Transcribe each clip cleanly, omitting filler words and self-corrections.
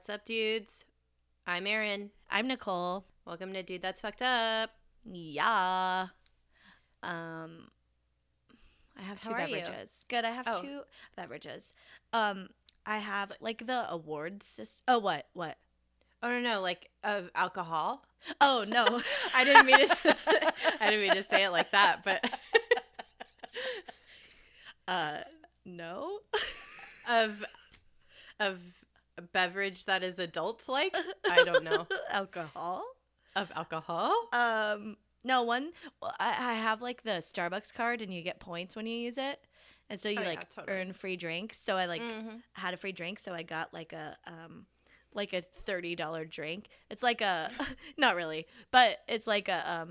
What's up, dudes? I'm Erin. I'm Nicole. Welcome to Dude That's Fucked Up. Yeah. I have two How are you? beverages. Good. I have Oh. two beverages. I have like the awards system. Oh, what? Oh, no, like of alcohol. Oh, no. I didn't mean to say it like that, but No. of a beverage that is adult-like. I don't know. Alcohol? Of alcohol? No, one. Well, I have like the Starbucks card and you get points when you use it. And so you totally. earn free drinks. So I Mm-hmm. had a free drink. So I got like a $30 drink. It's like a, not really, but it's like a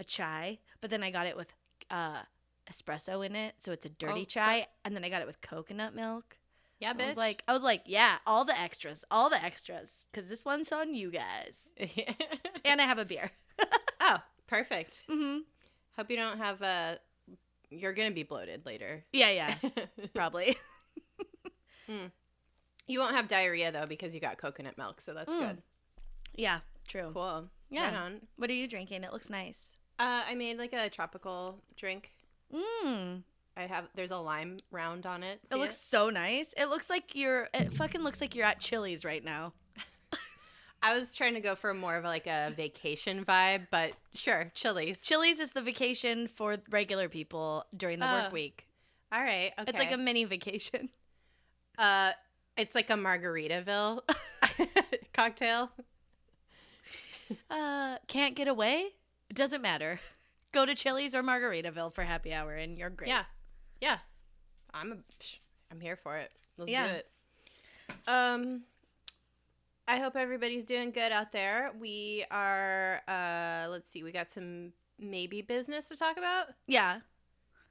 chai. But then I got it with espresso in it. So it's a dirty chai. And then I got it with coconut milk. Yeah, bitch. I was like, yeah, all the extras. Because this one's on you guys. And I have a beer. Oh, perfect. Mm-hmm. Hope you don't have you're going to be bloated later. Yeah, probably. You won't have diarrhea, though, because you got coconut milk, so that's good. Yeah, true. Cool. Yeah. Right on. What are you drinking? It looks nice. I made like a tropical drink. There's a lime round on it. It looks so nice. It fucking looks like you're at Chili's right now. I was trying to go for more of like a vacation vibe, but sure, Chili's. Chili's is the vacation for regular people during the work week. All right, okay. It's like a mini vacation. It's like a Margaritaville cocktail. Can't get away? It doesn't matter. Go to Chili's or Margaritaville for happy hour and you're great. Yeah. I'm here for it. Let's do it. I hope everybody's doing good out there. We are, let's see, we got some maybe business to talk about. Yeah.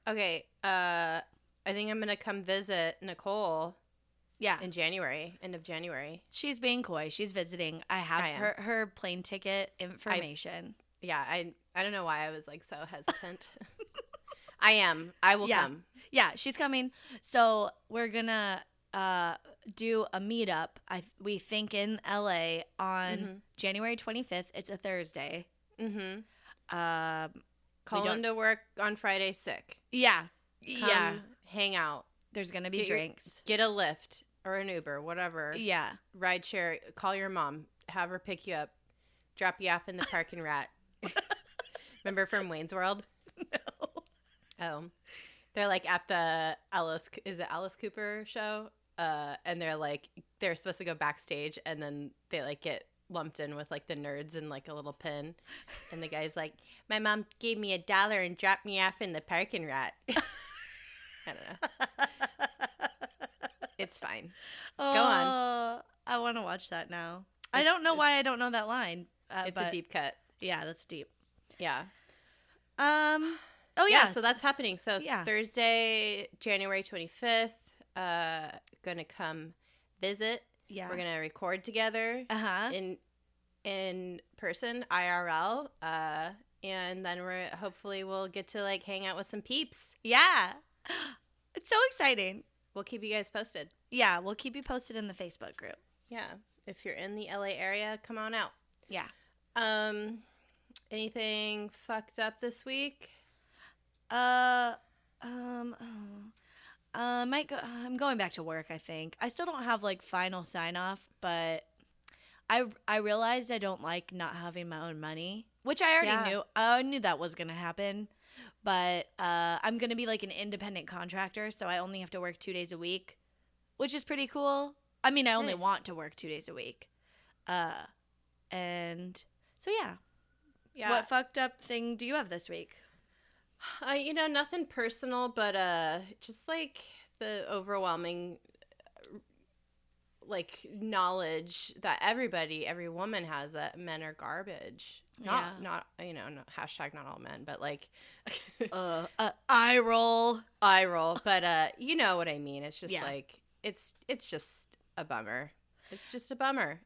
Okay. I think I'm going to come visit Nicole. Yeah. In January, end of January. She's being coy. She's visiting. I have her plane ticket information. I don't know why I was like so hesitant. I am. I will come. Yeah, she's coming. So we're going to do a meetup, we think, in LA on January 25th. It's a Thursday. Call into work on Friday sick. Yeah. Come hang out. There's going to be drinks. Get a Lyft or an Uber, whatever. Yeah. Ride share. Call your mom. Have her pick you up. Drop you off in the parking lot. Remember from Wayne's World? No. Oh. They're like at the Alice Cooper show? And they're supposed to go backstage, and then they like get lumped in with like the nerds and like a little pin. And the guy's like, my mom gave me $1 and dropped me off in the parking lot. I don't know. It's fine. Go on. I want to watch that now. I don't know why I don't know that line. It's a deep cut. Yeah, that's deep. Yeah. Oh, yeah. So that's happening. So Thursday, January 25th, gonna come visit. Yeah. We're gonna record together. In person, IRL. And then hopefully we'll get to like hang out with some peeps. Yeah. It's so exciting. We'll keep you guys posted. Yeah, we'll keep you posted in the Facebook group. Yeah. If you're in the LA area, come on out. Yeah. Anything fucked up this week? I'm going back to work, I think. I still don't have like final sign off, but I realized I don't like not having my own money, which I already knew. I knew that was going to happen. But I'm going to be like an independent contractor, so I only have to work 2 days a week, which is pretty cool. I mean, I only want to work 2 days a week. And so, yeah. What fucked up thing do you have this week? Nothing personal, but just like the overwhelming like knowledge that every woman has that men are garbage. Not no, hashtag not all men, but like eye roll. But you know what I mean. It's just like it's just a bummer. It's just a bummer.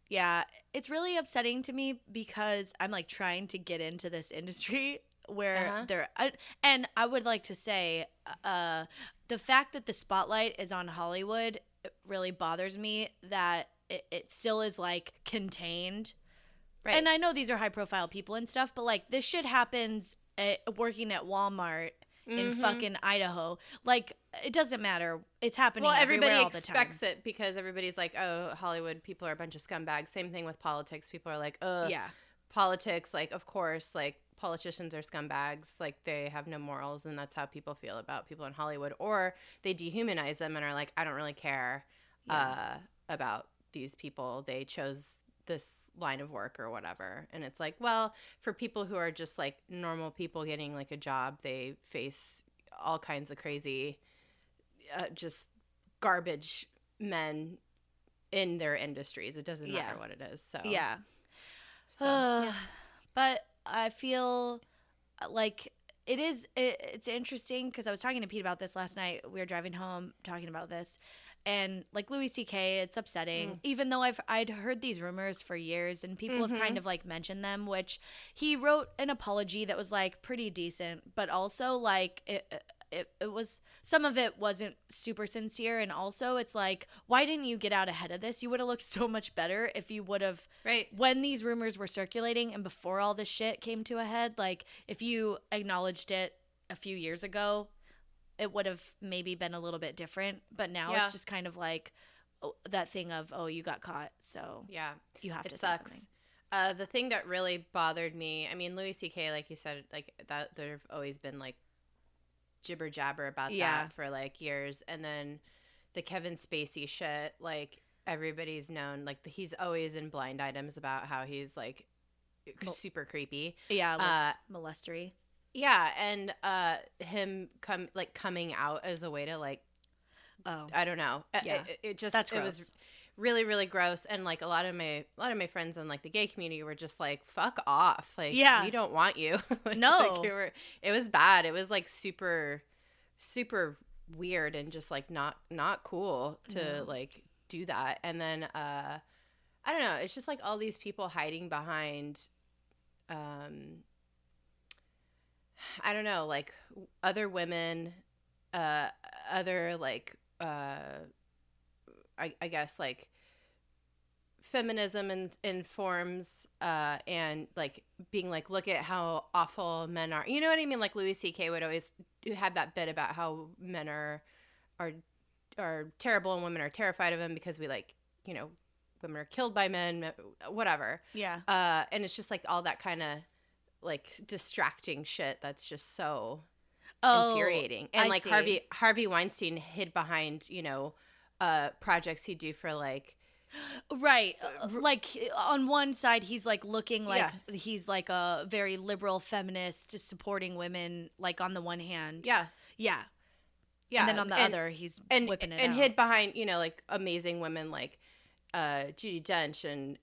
Yeah, it's really upsetting to me because I'm like trying to get into this industry where and I would like to say the fact that the spotlight is on Hollywood really bothers me, that it still is like contained. Right. And I know these are high profile people and stuff, but like this shit happens working at Walmart in fucking Idaho. Like, it doesn't matter. It's happening everybody all the time. Expects it because everybody's like, oh, Hollywood people are a bunch of scumbags. Same thing with politics. People are like, oh, yeah, politics, like, of course, like, politicians are scumbags. Like, they have no morals, and that's how people feel about people in Hollywood. Or they dehumanize them and are like, I don't really care about these people. They chose this line of work or whatever. And it's like, well, for people who are just like normal people getting like a job, they face all kinds of crazy just garbage men in their industries. It doesn't matter what it is. So but I feel like it's interesting because I was talking to Pete about this last night. We were driving home talking about this. And like Louis C.K., it's upsetting, even though I'd heard these rumors for years and people have kind of like mentioned them, which he wrote an apology that was like pretty decent, but also like it was, some of it wasn't super sincere. And also it's like, why didn't you get out ahead of this? You would have looked so much better if you would have, when these rumors were circulating and before all this shit came to a head, like if you acknowledged it a few years ago, it would have maybe been a little bit different, but now it's just kind of like that thing of, oh, you got caught, so you have to say something. The thing that really bothered me, I mean, Louis C.K., like you said, like that, there've always been like jibber jabber about that for like years, and then the Kevin Spacey shit, like everybody's known, like he's always in blind items about how he's like super creepy, like molestery. Yeah, and him coming out as a way to like, I don't know, it just That's it gross. was really, really gross, and like a lot of my friends in like the gay community were just like, fuck off, like we don't want you. Like, no, like it was bad. It was like super, super weird and just like not cool to like do that. And then I don't know, it's just like all these people hiding behind I don't know, like other women, other like, I guess like feminism in forms, and like being like, look at how awful men are. You know what I mean? Like Louis C.K. would always have that bit about how men are terrible and women are terrified of him because we like, you know, women are killed by men, whatever. Yeah. And it's just like all that kind of like distracting shit that's just so infuriating. And like Harvey Weinstein hid behind, you know, projects he'd do for like like on one side he's like looking like he's like a very liberal feminist supporting women, like on the one hand, and then on the other he's whipping it out. Hid behind, you know, like amazing women like Judi Dench and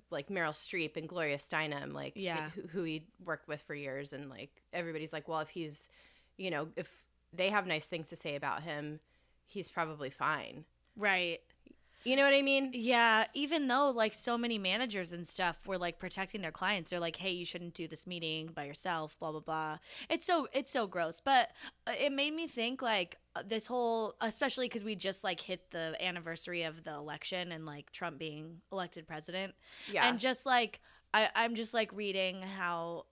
like Meryl Streep and Gloria Steinem, like who he worked with for years, and like everybody's like, well, if he's, you know, if they have nice things to say about him, he's probably fine, right? You know what I mean? Yeah, even though like so many managers and stuff were like protecting their clients, they're like, hey, you shouldn't do this meeting by yourself, blah blah blah. It's so gross. But it made me think like this whole, especially because we just like hit the anniversary of the election and like Trump being elected president, and just like I'm just like reading how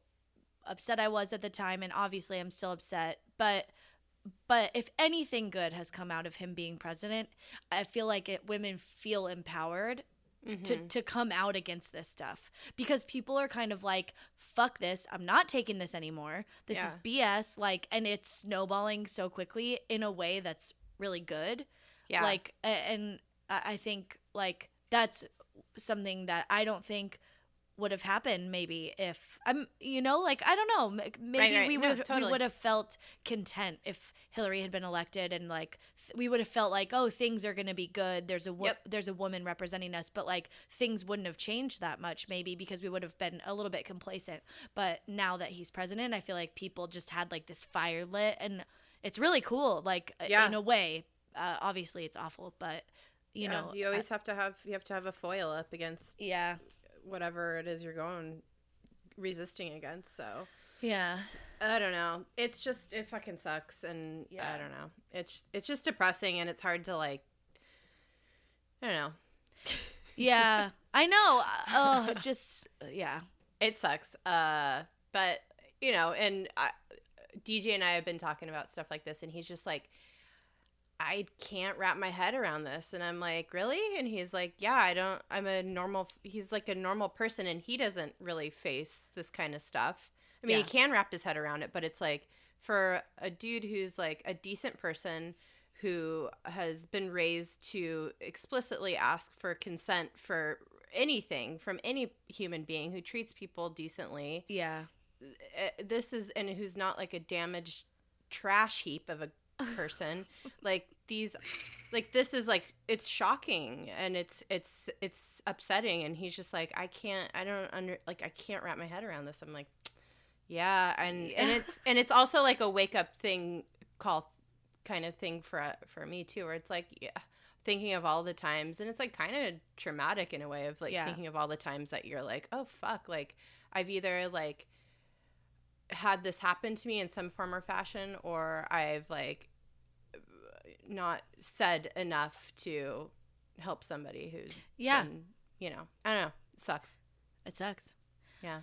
upset I was at the time, and obviously I'm still upset, but if anything good has come out of him being president, I feel like women feel empowered to come out against this stuff, because people are kind of like, fuck this, I'm not taking this anymore. This is BS. Like, and it's snowballing so quickly in a way that's really good. Yeah. Like, and I think like that's something that I don't think would have happened maybe if you know, like, I don't know, maybe we would have felt content if Hillary had been elected, and like we would have felt like, oh, things are going to be good, there's a woman representing us, but like things wouldn't have changed that much maybe because we would have been a little bit complacent. But now that he's president, I feel like people just had like this fire lit, and it's really cool, like in a way. Obviously it's awful, but you know, you always have to have a foil up against whatever it is you're resisting against. So I don't know, it's just, it fucking sucks, and I don't know, it's just depressing, and it's hard to like, I don't know. Yeah, I know. Just yeah. It sucks. But you know, and DJ and I have been talking about stuff like this, and he's just like, I can't wrap my head around this. And I'm like, really? And he's like, yeah, he's like a normal person, and he doesn't really face this kind of stuff. I mean, he can wrap his head around it, but it's like, for a dude who's like a decent person who has been raised to explicitly ask for consent for anything from any human being, who treats people decently. Yeah. And who's not like a damaged trash heap of a person. This is like, it's shocking, and it's upsetting, and he's just like, I can't wrap my head around this. I'm like, yeah, and it's also like a wake up call kind of thing for me too, where it's like, yeah, thinking of all the times, and it's like kind of traumatic in a way of like thinking of all the times that you're like, oh fuck, like I've either like had this happen to me in some form or fashion, or I've like not said enough to help somebody who's been, you know, I don't know, it sucks. Yeah.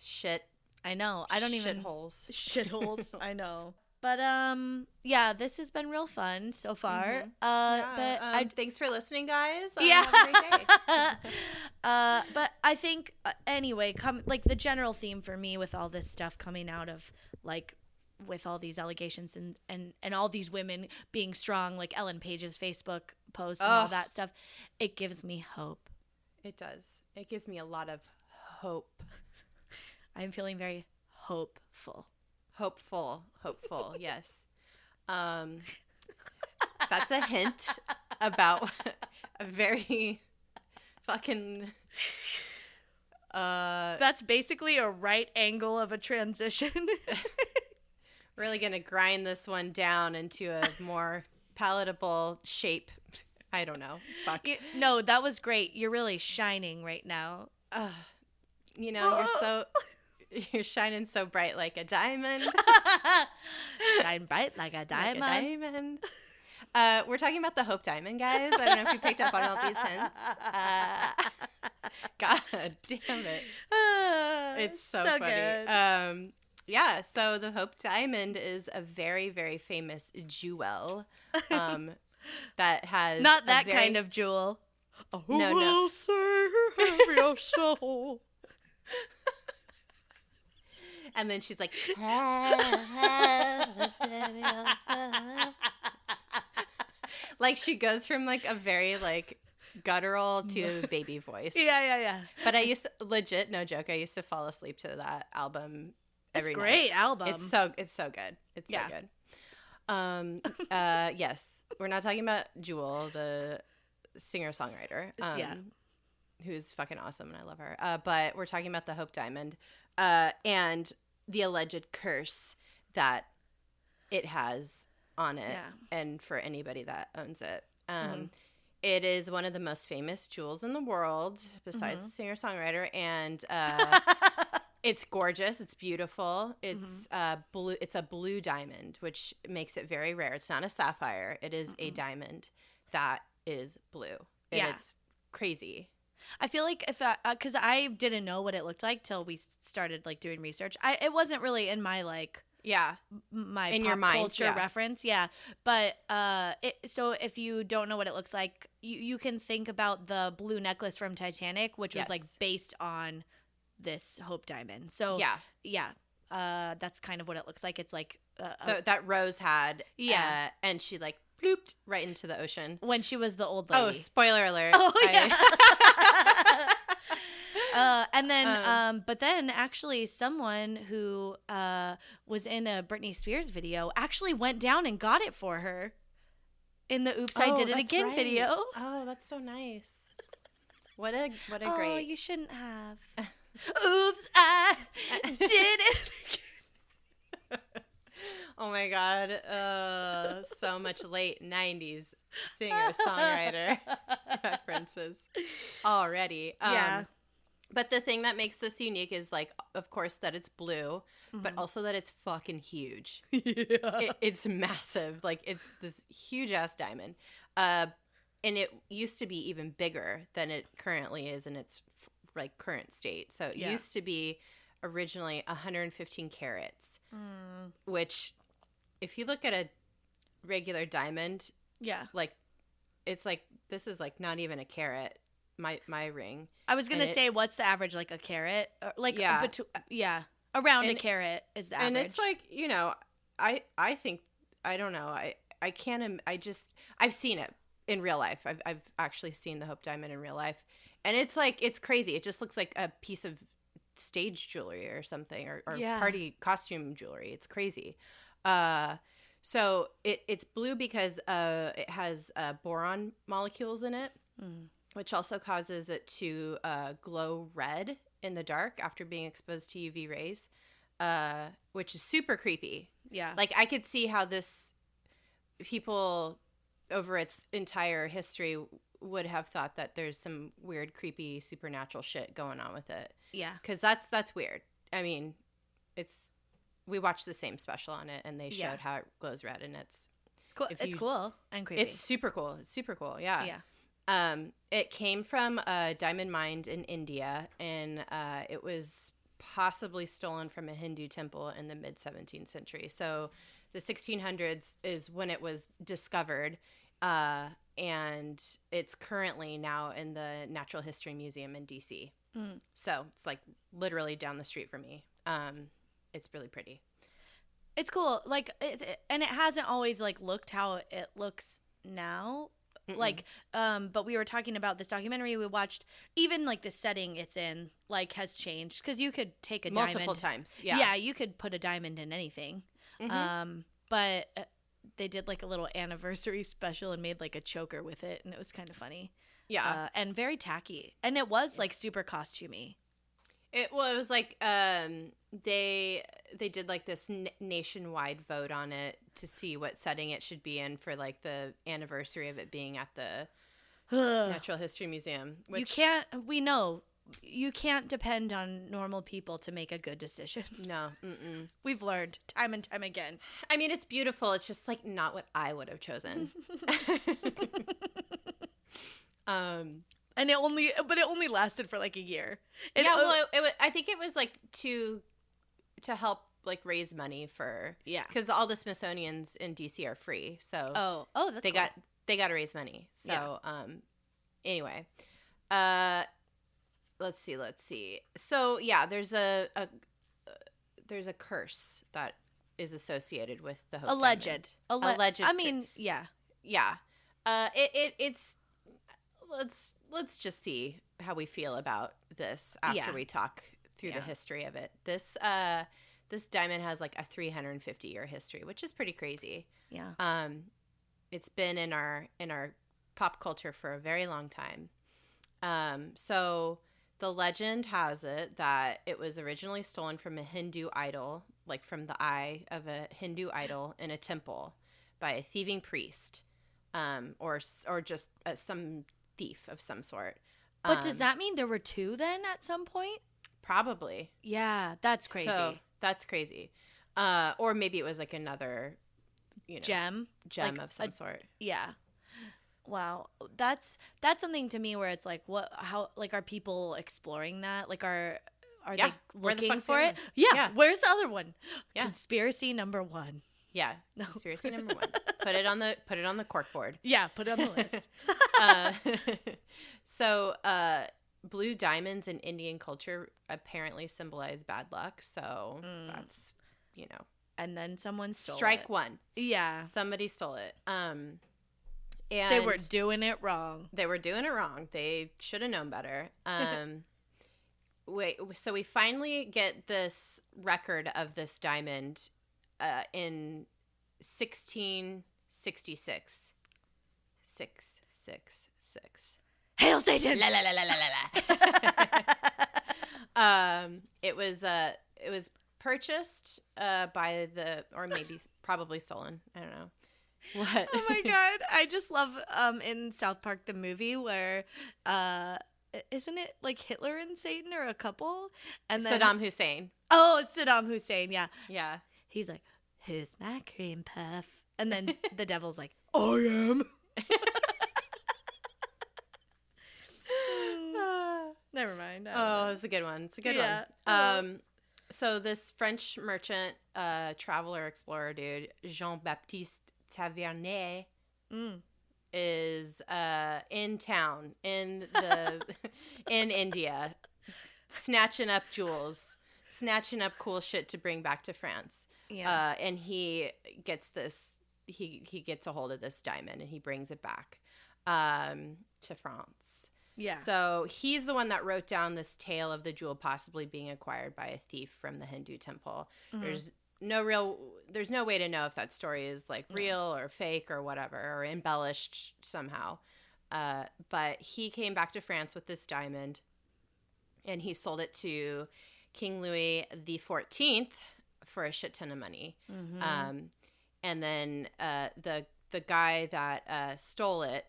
Shit. I know. I don't even shitholes. I know. But yeah, this has been real fun so far. But thanks for listening, guys. Yeah. Have a great day. But I think anyway, like the general theme for me with all this stuff coming out of like with all these allegations and all these women being strong, like Ellen Page's Facebook post and all that stuff, it gives me hope. It does. It gives me a lot of hope. I'm feeling very hopeful. Hopeful, yes. That's a hint about a very fucking... That's basically a right angle of a transition. Really gonna grind this one down into a more palatable shape. I don't know. Fuck. No, that was great. You're really shining right now. You know, you're shining so bright like a diamond. Shine bright like a diamond. Like a diamond. We're talking about the Hope Diamond, guys. I don't know if you picked up on all these hints. God damn it. It's so funny. Good. Yeah, so the Hope Diamond is a very, very famous jewel that has... Not that kind of jewel. Who will save your soul? And then she's like... Like she goes from like a very like guttural to baby voice. Yeah. But I used to, legit, no joke, I used to fall asleep to that album every night. It's a great album. It's so good. It's so good. Yes. We're not talking about Jewel, the singer-songwriter. Who's fucking awesome and I love her. But we're talking about the Hope Diamond and the alleged curse that it has on it and for anybody that owns it. It is one of the most famous jewels in the world besides the singer-songwriter, and it's gorgeous. It's beautiful. It's blue. It's a blue diamond, which makes it very rare. It's not a sapphire. It is a diamond that is blue. And it's crazy. I feel like if because I didn't know what it looked like till we started like doing research. It wasn't really in my like my in pop your mind, culture reference. But so if you don't know what it looks like, you can think about the blue necklace from Titanic, which was like based on this Hope Diamond. So that's kind of what it looks like. It's like that Rose had, and she like blooped right into the ocean when she was the old lady. Oh, spoiler alert! And then, but then actually someone who was in a Britney Spears video actually went down and got it for her in the Oops, I Did It Again video. Oh, that's so nice. What a great. Oh, you shouldn't have. Oops, I did it again. Oh my God. So much late 90s singer-songwriter references already. But the thing that makes this unique is, like, of course, that it's blue, but also that it's fucking huge. It's massive. Like, it's this huge-ass diamond. and it used to be even bigger than it currently is in its like current state. So it used to be originally 115 carats, which if you look at a regular diamond, like it's like this is like not even a carat. My ring. I was gonna say, what's the average? Like a carat, like around a carat is the average. And it's like, you know, I think I don't know. I can't. I've seen it in real life. I've actually seen the Hope Diamond in real life, and it's like it's crazy. It just looks like a piece of stage jewelry or something, or party costume jewelry. It's crazy. So it's blue because it has boron molecules in it, which also causes it to glow red in the dark after being exposed to UV rays, which is super creepy. Yeah. Like I could see how people over its entire history would have thought that there's some weird, creepy, supernatural shit going on with it. Yeah. Because that's weird. I mean, we watched the same special on it, and they showed how it glows red, and it's cool. It's cool and creepy. It's super cool. It's super cool. Yeah. Yeah. It came from a diamond mine in India, and it was possibly stolen from a Hindu temple in the mid 17th century. So the 1600s is when it was discovered, and it's currently now in the Natural History Museum in DC. So it's like literally down the street from me. It's really pretty. It's cool. Like, and it hasn't always like looked how it looks now. Like, but we were talking about this documentary we watched. Even like the setting it's in, like, has changed because you could take a multiple times. Yeah, you could put a diamond in anything. But they did like a little anniversary special and made like a choker with it, and it was kind of funny. Yeah, and very tacky, and it was like super costumey. It was like they did like this nationwide vote on it to see what setting it should be in for like the anniversary of it being at the Natural History Museum. Which you can't depend on normal people to make a good decision. No, we've learned time and time again. I mean, it's beautiful. It's just like not what I would have chosen. And it only lasted for like a year. I think it was like to help like raise money for because all the Smithsonian's in DC are free. So that's they cool. they got to raise money. So anyway, let's see. So yeah, there's a curse that is associated with the Hope alleged. Alleged. I mean, yeah. It's let's just see how we feel about this after we talk through the history of it. This diamond has like a 350-year history, which is pretty crazy. Yeah. It's been in our pop culture for a very long time. So the legend has it that it was originally stolen from a Hindu idol, like from the eye of a Hindu idol in a temple by a thieving priest, or just some thief of some sort. But does that mean there were two then at some point? Probably. Yeah, that's crazy. So that's crazy. Or maybe it was like another, gem like of some sort. Yeah. Wow, that's something to me where it's like, how like are people exploring that? Like are they looking for it? Yeah. Where's the other one? Yeah. Conspiracy number 1. Yeah. No. Conspiracy number 1. Put it on the corkboard. Yeah, put it on the list. So blue diamonds in Indian culture apparently symbolize bad luck. So that's And then someone stole Strike it. one. Yeah. Somebody stole it. And they were doing it wrong. They should have known better. So we finally get this record of this diamond in 1666. 666. Hail Satan! La la la la la la. It was purchased by or maybe probably stolen. I don't know. What? Oh my god! I just love in South Park the movie where isn't it like Hitler and Satan are a couple? And then Saddam Hussein. Oh, Saddam Hussein. Yeah. Yeah. He's like, "Who's my cream puff?" And then the devil's like, "I am." it's a good one. It's a good Yeah. one. So this French merchant, traveler, explorer dude, Jean-Baptiste Tavernier, is in town in India, snatching up jewels, snatching up cool shit to bring back to France. Yeah. And he gets he gets a hold of this diamond and he brings it back to France. Yeah. So he's the one that wrote down this tale of the jewel possibly being acquired by a thief from the Hindu temple. Mm-hmm. There's no way to know if that story is like real or fake or whatever, or embellished somehow. But he came back to France with this diamond and he sold it to King Louis XIV for a shit ton of money. Mm-hmm. And then the guy that stole it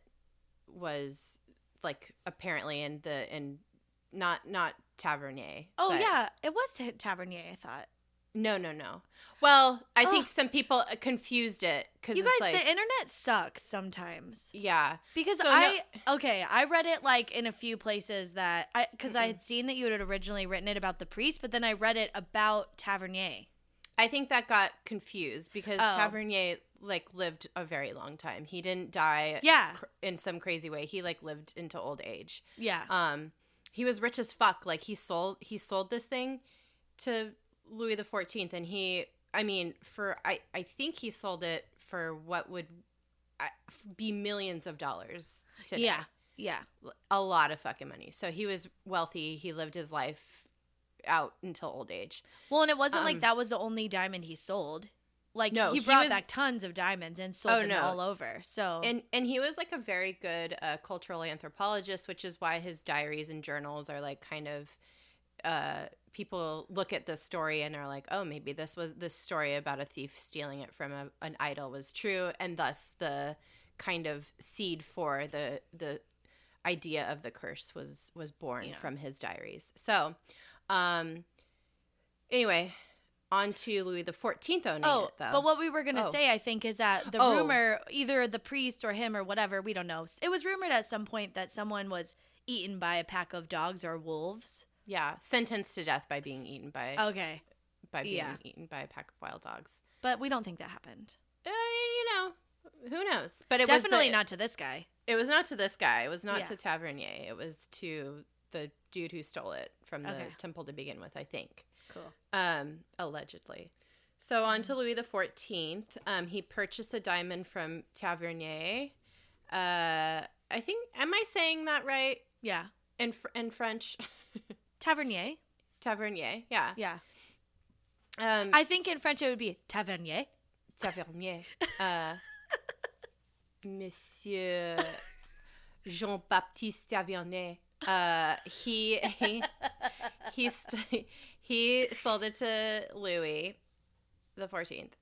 was like apparently not Tavernier. Oh yeah, it was Tavernier. I thought. No. Well, I think some people confused it because you guys, like, the internet sucks sometimes. Yeah, because So I read it like in a few places I had seen that you had originally written it about the priest, but then I read it about Tavernier. I think that got confused because Tavernier like lived a very long time. He didn't die in some crazy way. He like lived into old age. Yeah. He was rich as fuck. Like he sold this thing to Louis XIV, and I think he sold it for what would be millions of dollars today. Yeah. A lot of fucking money. So he was wealthy. He lived his life out until old age. Well, and it wasn't like that was the only diamond he sold. Like no, he brought back tons of diamonds and sold them all over. So and he was like a very good cultural anthropologist, which is why his diaries and journals are like kind of people look at this story and are like, oh, maybe this story about a thief stealing it from an idol was true, and thus the kind of seed for the idea of the curse was born from his diaries. So anyway, on to Louis XIV owning it, though. But what we were going to say, I think, is that the rumor, either the priest or him or whatever, we don't know. It was rumored at some point that someone was eaten by a pack of dogs or wolves. Yeah, sentenced to death by being eaten by eaten by a pack of wild dogs. But we don't think that happened. Who knows? But it definitely not to this guy. It was not to this guy. It was not to Tavernier. It was to the dude who stole it from the temple to begin with, I think. Cool. Allegedly. So on to Louis XIV. He purchased the diamond from Tavernier. I think, am I saying that right? Yeah. In French? Tavernier. Tavernier, yeah. Yeah. I think in French it would be Tavernier. Tavernier. Monsieur Jean-Baptiste Tavernier. He sold it to Louis the 14th.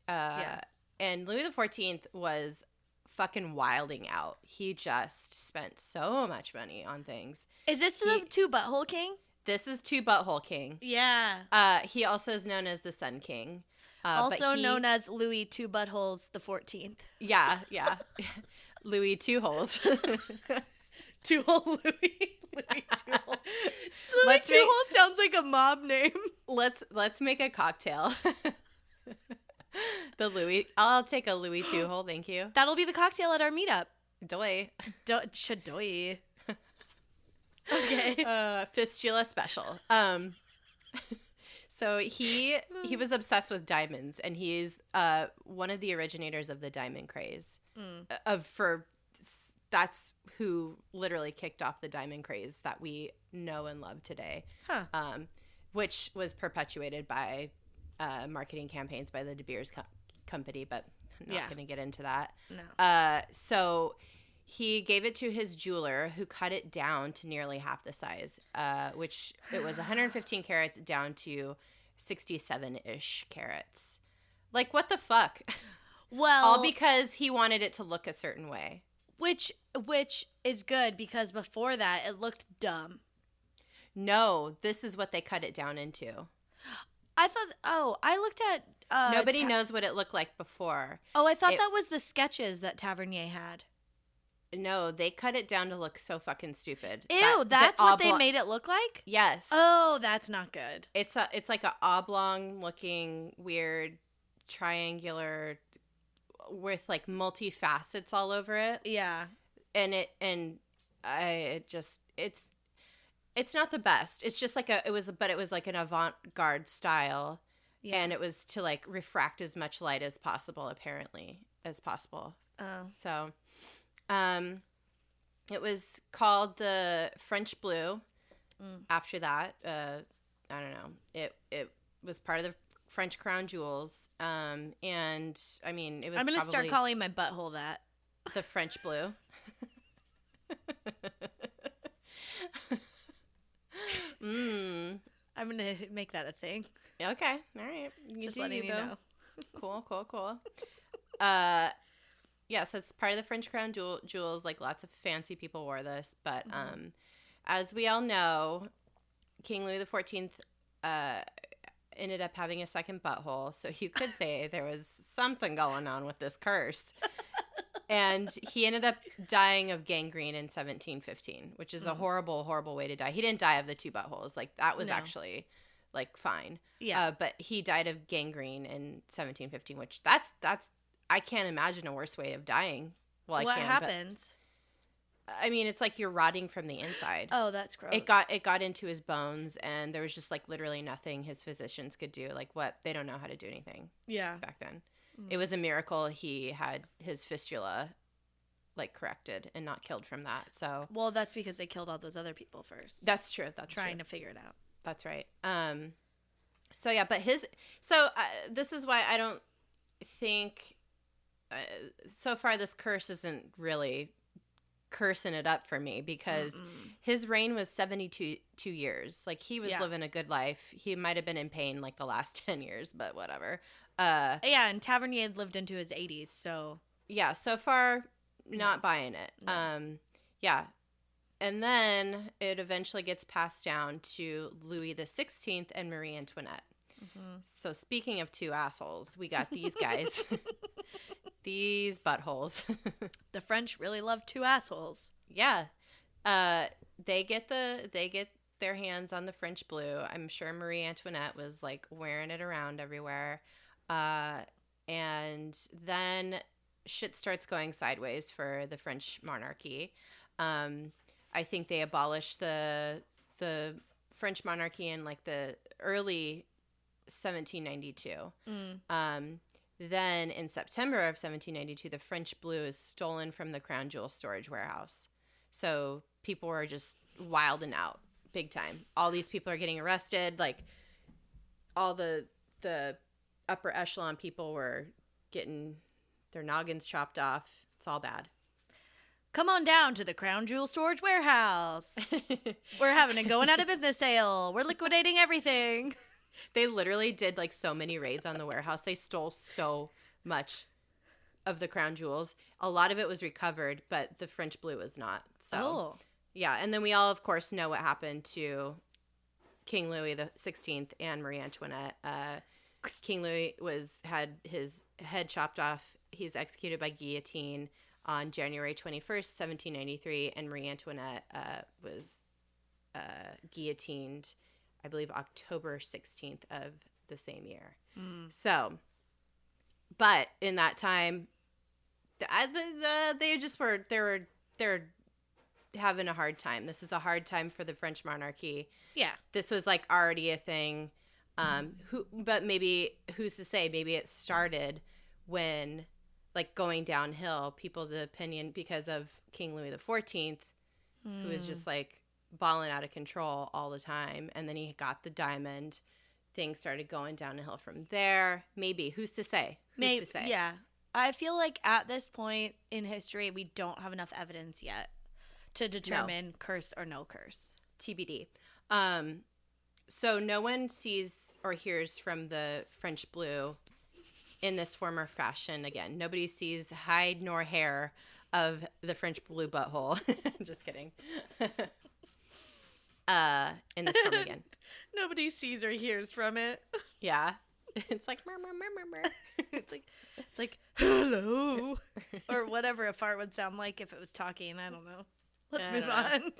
And Louis the 14th was fucking wilding out. He just spent so much money on things. Is this the Two Butthole King? This is Two Butthole King. Yeah. He also is known as the Sun King. Known as Louis Two Buttholes the 14th. Yeah. Louis Two Holes. Two Hole Louis. Louis Two Holes. Louis Two Holes sounds like a mob name. Let's make a cocktail. The Louis. I'll take a Louis Two Hole, thank you. That'll be the cocktail at our meetup. Doi. Doi. Okay. Fistula special. So he was obsessed with diamonds, and he's one of the originators of the diamond craze. That's who literally kicked off the diamond craze that we know and love today. Which was perpetuated by marketing campaigns by the De Beers company, but I'm not going to get into that. No. So he gave it to his jeweler, who cut it down to nearly half the size, which it was 115 carats down to 67-ish carats. Like, what the fuck? Well, all because he wanted it to look a certain way. Which is good, because before that it looked dumb. No, this is what they cut it down into. I thought. I looked at. Nobody knows what it looked like before. Oh, I thought that was the sketches that Tavernier had. No, they cut it down to look so fucking stupid. Ew, that's what they made it look like? Yes. Oh, that's not good. It's like a oblong looking weird triangular with like multi-facets all over it. Yeah. It's not the best. It's just like it was like an avant-garde style. Yeah. And it was to like refract as much light as possible, apparently, as possible. Oh. So, it was called the French Blue. After that, I don't know. It was part of the French crown jewels. And I mean, it was. I'm gonna start calling my butthole that. The French Blue. I'm gonna make that a thing. Okay, all right. Just letting you know. Cool. Yes, it's part of the French crown jewels. Like lots of fancy people wore this, but as we all know, King Louis XIV ended up having a second butthole, so you could say there was something going on with this curse. And he ended up dying of gangrene in 1715, which is a horrible, horrible way to die. He didn't die of the two buttholes. Like, that was actually, like, fine. Yeah. But he died of gangrene in 1715, which that's I can't imagine a worse way of dying. Well, what happens? I mean, it's like you're rotting from the inside. Oh, that's gross. It got into his bones, and there was just, like, literally nothing his physicians could do. Like, they don't know how to do anything. Yeah. Back then. It was a miracle he had his fistula, like, corrected and not killed from that. So, well, that's because they killed all those other people first. That's true. That's trying to figure it out. That's right. So yeah, but this is why I don't think so far this curse isn't really cursing it up for me, because his reign was 72 years. Like, he was living a good life. He might have been in pain like the last 10 years, but whatever. Yeah, and Tavernier lived into his 80s, so yeah, so far not buying it. No. Yeah, and then it eventually gets passed down to Louis XVI and Marie Antoinette. So speaking of two assholes, we got these guys, these buttholes. The French really love two assholes. Yeah, they get their hands on the French Blue. I'm sure Marie Antoinette was like wearing it around everywhere. And then shit starts going sideways for the French monarchy. I think they abolished the French monarchy in like the early 1792. Then in September of 1792, the French Blue is stolen from the Crown Jewel storage warehouse. So people were just wilding out big time. All these people are getting arrested. Like, all the upper echelon people were getting their noggins chopped off. It's all bad. Come on down to the Crown Jewel storage warehouse. We're having a going out of business sale. We're liquidating everything. They literally did like so many raids on the warehouse. They stole so much of the crown jewels. A lot of it was recovered, but the French Blue was not. So, yeah. And then we all, of course, know what happened to King Louis XVI and Marie Antoinette. King Louis had his head chopped off. He's executed by guillotine on January 21st, 1793, and Marie Antoinette was guillotined, I believe, October 16th of the same year. So, but in that time, they're having a hard time. This is a hard time for the French monarchy. Yeah, this was like already a thing. But maybe, who's to say? Maybe it started when, like, going downhill, people's opinion, because of King Louis XIV, who was just like balling out of control all the time, and then he got the diamond. Things started going downhill from there. Maybe, who's to say? Who's to say? Yeah, I feel like at this point in history, we don't have enough evidence yet to determine curse or no curse. TBD. So no one sees or hears from the French Blue in this form or fashion again. Nobody sees hide nor hair of the French Blue butthole. Just kidding. In this form again. Nobody sees or hears from it. Yeah. It's like, murr, murr, murr, murr, murr. It's like hello, or whatever a fart would sound like if it was talking. I don't know. Let's move on.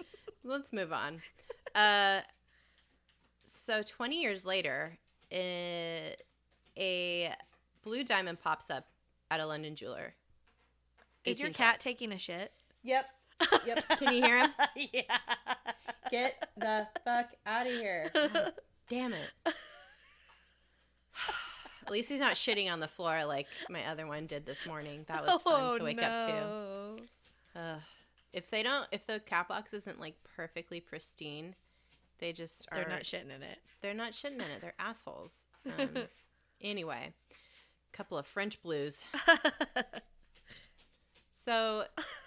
Let's move on. So 20 years later, a blue diamond pops up at a London jeweler. Is your cat taking a shit? Yep. Can you hear him? Yeah. Get the fuck out of here. God damn it. At least he's not shitting on the floor like my other one did this morning. That was fun to wake up to. If the cat box isn't like perfectly pristine, they're not shitting in it. They're not shitting in it. They're assholes. Anyway, couple of French blues. So,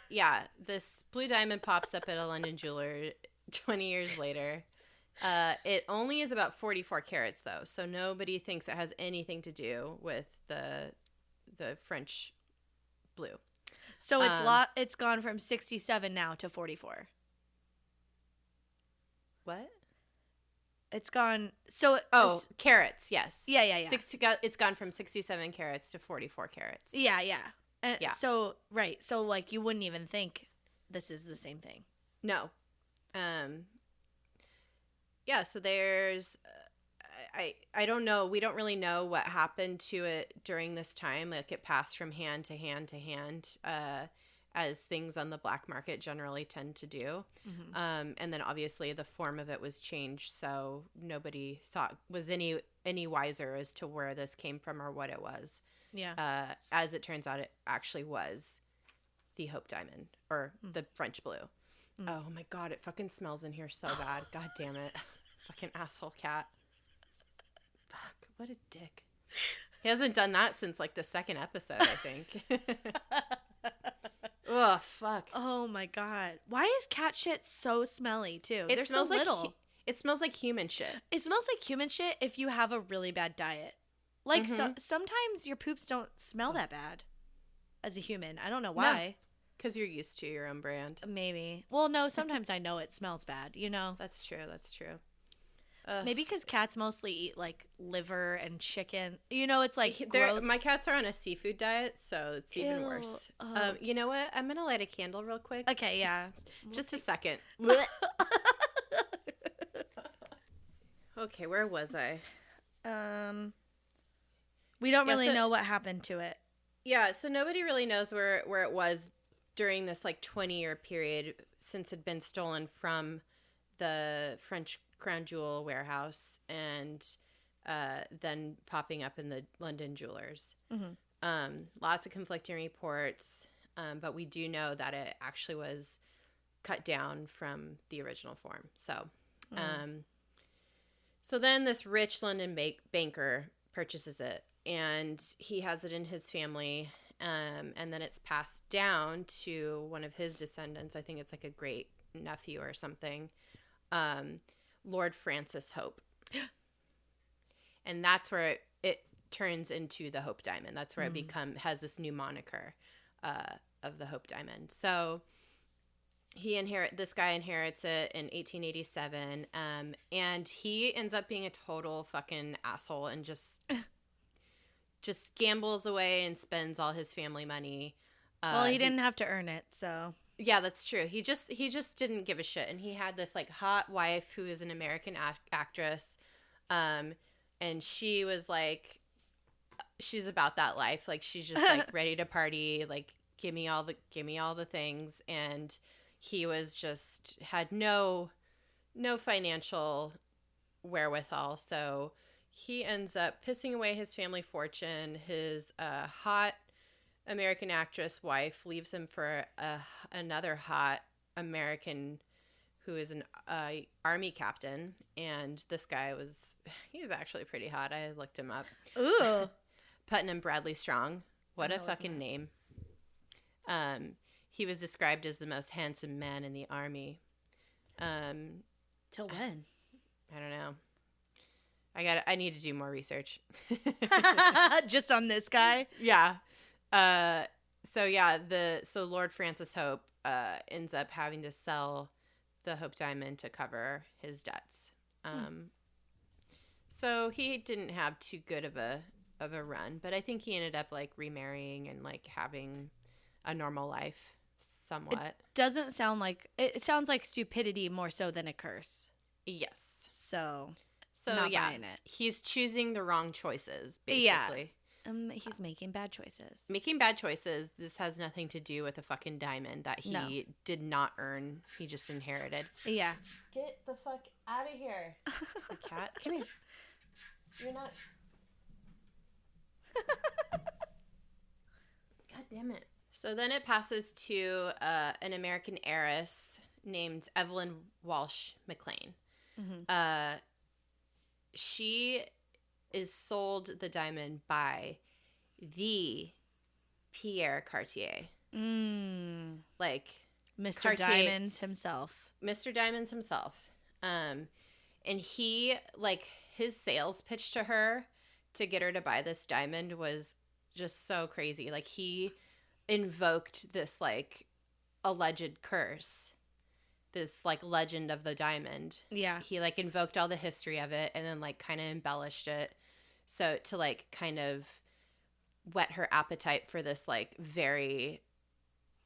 yeah, this blue diamond pops up at a London jeweler 20 years later. It only is about 44 carats, though, so nobody thinks it has anything to do with the French blue. So it's gone from 67 now to 44. What? It's gone. Carats, yes. Yeah. It's gone from 67 carats to 44 carats. Yeah. Yeah. So, right. So, like, you wouldn't even think this is the same thing. No. Yeah, so there's I don't know. We don't really know what happened to it during this time. Like, it passed from hand to hand to hand, as things on the black market generally tend to do. Mm-hmm. And then obviously the form of it was changed, so nobody was any wiser as to where this came from or what it was. Yeah. As it turns out, it actually was the Hope Diamond, or the French blue. Oh my God, it fucking smells in here so bad. God damn it. Fucking asshole cat. Fuck, what a dick. He hasn't done that since like the second episode, I think. Oh, fuck. Oh my God. Why is cat shit so smelly too? It smells so little. It smells like human shit. It smells like human shit if you have a really bad diet. Like, sometimes your poops don't smell that bad as a human. I don't know why. Because you're used to your own brand. Maybe. Well, no, sometimes I know it smells bad, you know? That's true. Maybe because cats mostly eat, like, liver and chicken. You know, it's, like, gross. My cats are on a seafood diet, so it's even worse. You know what? I'm going to light a candle real quick. Okay, yeah. Just a second. Okay, where was I? We don't really know what happened to it. Yeah, so nobody really knows where it was during this, like, 20-year period since it had been stolen from the French crown jewel warehouse and then popping up in the London jewelers. Mm-hmm. Lots of conflicting reports, but we do know that it actually was cut down from the original form. So, so then this rich London banker purchases it, and he has it in his family, and then it's passed down to one of his descendants. I think it's like a great nephew or something, Lord Francis Hope. And that's where it turns into the Hope Diamond. That's where it has this new moniker of the Hope Diamond. So this guy inherits it in 1887, and he ends up being a total fucking asshole and just gambles away and spends all his family money. Well, he didn't have to earn it, so. Yeah, that's true. He just didn't give a shit, and he had this like hot wife who is an American actress, and she was like, she's about that life. Like, she's just like ready to party. Like, give me all the things, and he was just had no financial wherewithal, so he ends up pissing away his family fortune. His hot American actress wife leaves him for another hot American who is an army captain, and this guy he's actually pretty hot. I looked him up. Ooh. Putnam Bradley Strong. What a fucking name. He was described as the most handsome man in the army. Till when? I don't know. I need to do more research. Just on this guy? Yeah. So Lord Francis Hope ends up having to sell the Hope Diamond to cover his debts. So he didn't have too good of a run, but I think he ended up like remarrying and like having a normal life somewhat. Doesn't sound like it sounds like stupidity more so than a curse. Yes. So Not yeah, buying it. He's choosing the wrong choices, basically. Yeah. He's making bad choices. Making bad choices. This has nothing to do with a fucking diamond that he did not earn. He just inherited. Yeah. Get the fuck out of here. Stupid cat. Come here. You're not. God damn it. So then it passes to an American heiress named Evelyn Walsh McLean. Mm-hmm. She is sold the diamond by the Pierre Cartier. Like Mr. Cartier, Diamonds himself. Mr. Diamonds himself. And he, like, his sales pitch to her to get her to buy this diamond was just so crazy. Like, he invoked this, like, alleged curse. This, like, legend of the diamond. Yeah. He, like, invoked all the history of it and then, like, kind of embellished it. So to, like, kind of whet her appetite for this, like, very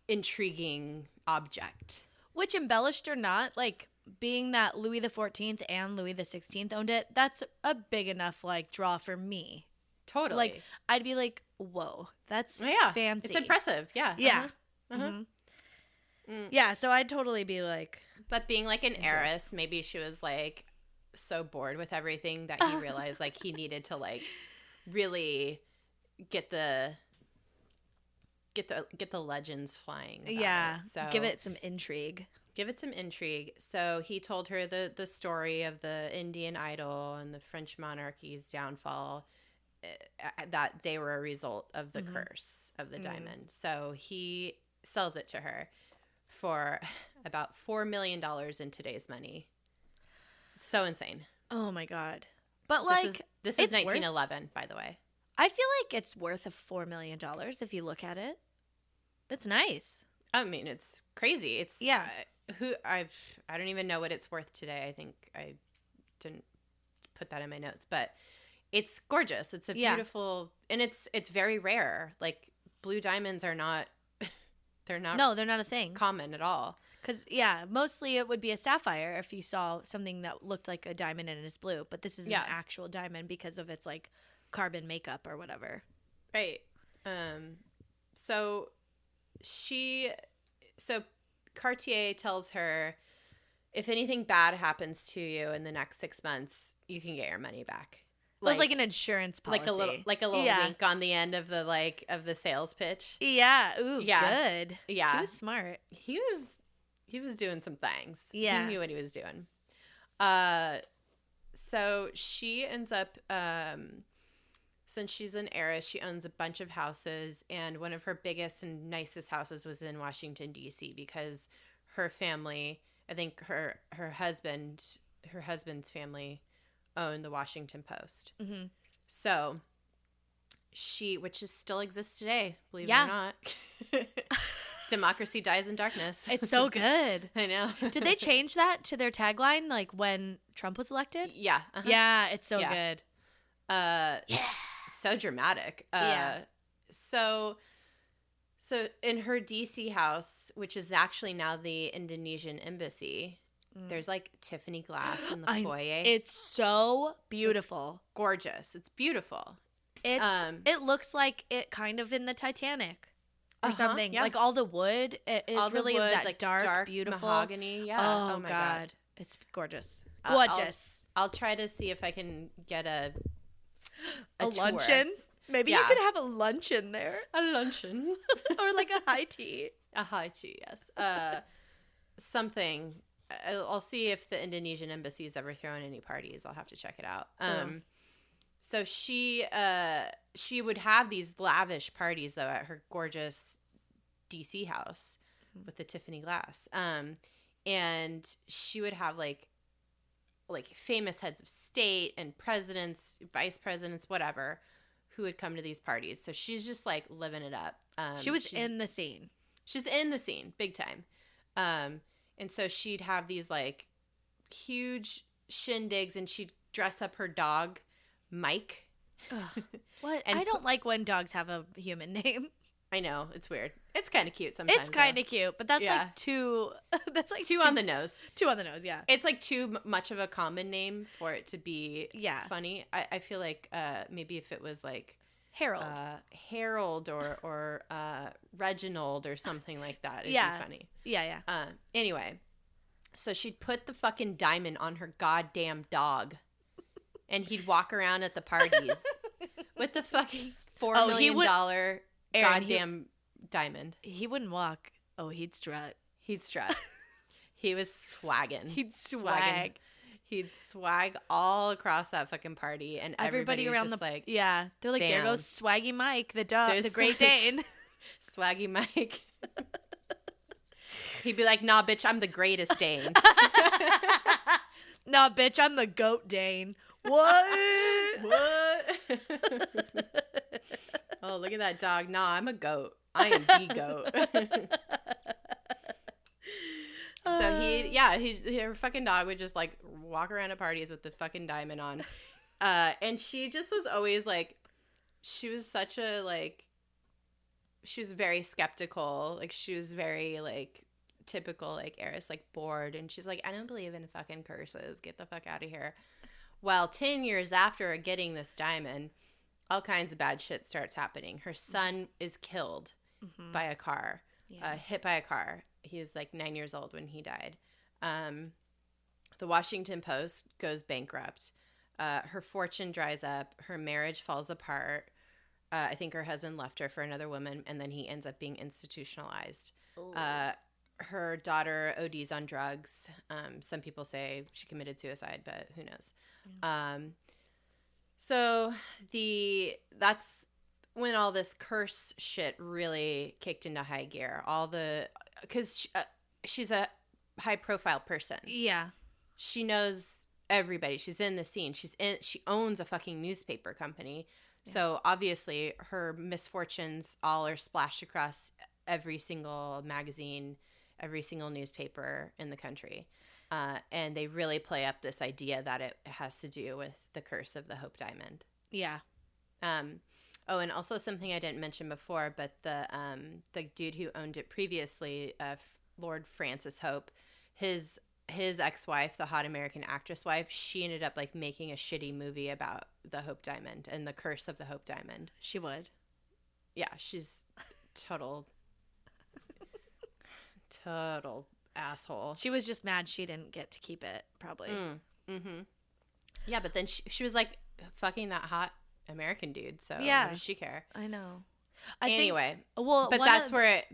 intriguing object. Which, embellished or not, like, being that Louis XIV and Louis XVI owned it, that's a big enough, like, draw for me. Totally. Like, I'd be like, whoa, that's fancy. It's impressive. Yeah. Yeah. Mm-hmm. Yeah, so I'd totally be like. But being like an heiress, maybe she was like so bored with everything that he realized like he needed to like really get the legends flying. Yeah. So give it some intrigue. So he told her the story of the Indian idol and the French monarchy's downfall, that they were a result of the curse of the diamond. So he sells it to her for about $4 million in today's money. So insane. Oh my God. But like this is 1911, by the way. I feel like it's worth $4 million if you look at it. It's nice. I mean, it's crazy. It's I don't even know what it's worth today. I think I didn't put that in my notes, but it's gorgeous. It's a beautiful, and it's very rare. Like blue diamonds are not. They're not. No, they're not a thing. Common at all. Because mostly it would be a sapphire if you saw something that looked like a diamond and it's blue. But this is an actual diamond because of its like carbon makeup or whatever. Right. So Cartier tells her, if anything bad happens to you in the next 6 months, you can get your money back. It was like an insurance policy. Like a little wink on the end of the sales pitch. Yeah. Ooh, good. Yeah. He was smart. He was doing some things. Yeah. He knew what he was doing. So she ends up, since she's an heiress, she owns a bunch of houses, and one of her biggest and nicest houses was in Washington, D.C. because her family, I think her husband's family owned the Washington Post. Mm-hmm. So which still exists today, believe it or not. Democracy dies in darkness. It's so good. I know. Did they change that to their tagline like when Trump was elected? Yeah. Yeah, it's so good. So dramatic. So in her DC house, which is actually now the Indonesian embassy, there's like Tiffany glass in the foyer. It's so beautiful. It's gorgeous. It's beautiful. It looks like it kind of in the Titanic or something. Yeah. Like all the wood is all really wood, that like dark, beautiful mahogany. Yeah. Oh my God. It's gorgeous. Gorgeous. I'll try to see if I can get a luncheon. Maybe you could have a luncheon there. A luncheon. Or like a high tea. A high tea, yes. Something. I'll see if the Indonesian embassy's ever thrown any parties. I'll have to check it out. So she would have these lavish parties though at her gorgeous DC house with the Tiffany glass. And she would have like famous heads of state and presidents, vice presidents, whatever, who would come to these parties. So she's just like living it up. She was in the scene. She's in the scene big time. And so she'd have these like huge shindigs, and she'd dress up her dog, Mike. Ugh. What? And I don't like when dogs have a human name. I know, it's weird. It's kind of cute sometimes. It's kind of cute, but that's Yeah. like too. That's like too on the nose. Too on the nose, yeah. It's like too much of a common name for it to be funny. I feel like maybe if it was like Harold or Reginald or something like that, it'd be funny. Yeah. Anyway, so she'd put the fucking diamond on her goddamn dog, and he'd walk around at the parties with the fucking $4 million goddamn diamond. He wouldn't walk. Oh, he'd strut. He'd strut. He was swagging. He'd swag. He'd swag all across that fucking party, and everybody around was just like, yeah, they're like, damn. there goes Swaggy Mike, the dog, the Great Dane, Swaggy Mike. He'd be like, nah, bitch, I'm the Greatest Dane. Nah, bitch, I'm the Goat Dane. What? Oh, look at that dog. Nah, I'm a goat. I am the goat. So her fucking dog would just like walk around at parties with the fucking diamond on. And she just was always like, she was very skeptical. Like, she was very like typical like heiress, like bored. And she's like, I don't believe in fucking curses. Get the fuck out of here. Well, 10 years after getting this diamond, all kinds of bad shit starts happening. Her son is killed by a car, hit by a car. He was like 9 years old when he died. The Washington Post goes bankrupt. Her fortune dries up. Her marriage falls apart. I think her husband left her for another woman, and then he ends up being institutionalized. Her daughter ODs on drugs. Some people say she committed suicide, but who knows? So that's when all this curse shit really kicked into high gear. Because she's a high profile person. Yeah. She knows everybody. She's in the scene. She owns a fucking newspaper company. Yeah. So obviously her misfortunes all are splashed across every single magazine, every single newspaper in the country. And they really play up this idea that it has to do with the curse of the Hope Diamond. Yeah. Oh, and also something I didn't mention before, but the dude who owned it previously, Lord Francis Hope, his ex-wife, the hot American actress wife, she ended up like making a shitty movie about the Hope Diamond and the curse of the Hope Diamond. She would. Yeah, she's total asshole. She was just mad she didn't get to keep it, probably. Yeah, but then she was like fucking that hot American dude, so what does she care? I know. But